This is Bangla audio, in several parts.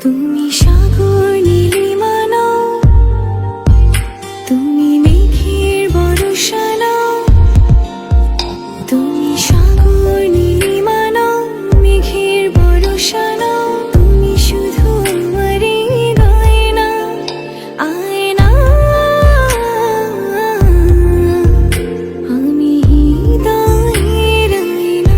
তুমি সাগর নীলিমা নাও, তুমি মেঘের বর্ষা নাও, তুমি সাগর নীলিমা নাও, মেঘের বর্ষা নাও, তুমি শুধু আমার হৃদয়ে আয়না, আমি হৃদয়ের আয়না।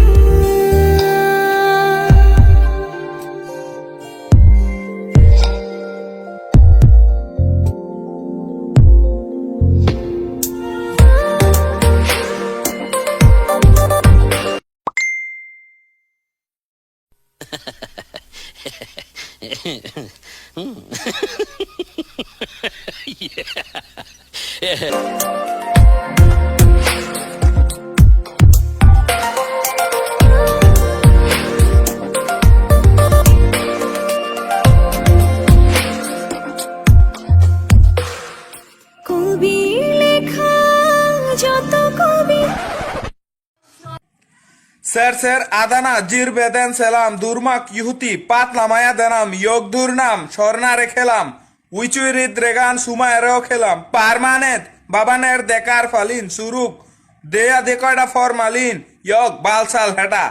কবির লেখা যত কবি। স্যার স্যার আদানা জির বেদেন সেলাম দুর্মাক ইহুতি পাত লামায়া দেনাম যোগ দুর্নাম স্বর্ণা রেখেলাম উইচুই রিদ রেগান সুমায়েরও খেলাম পারমানেত বাবানের দেকার ফালিন সুরুক দেয়া দেখয়ডা ফরমালিন ইয়ক বালসাল হেটা।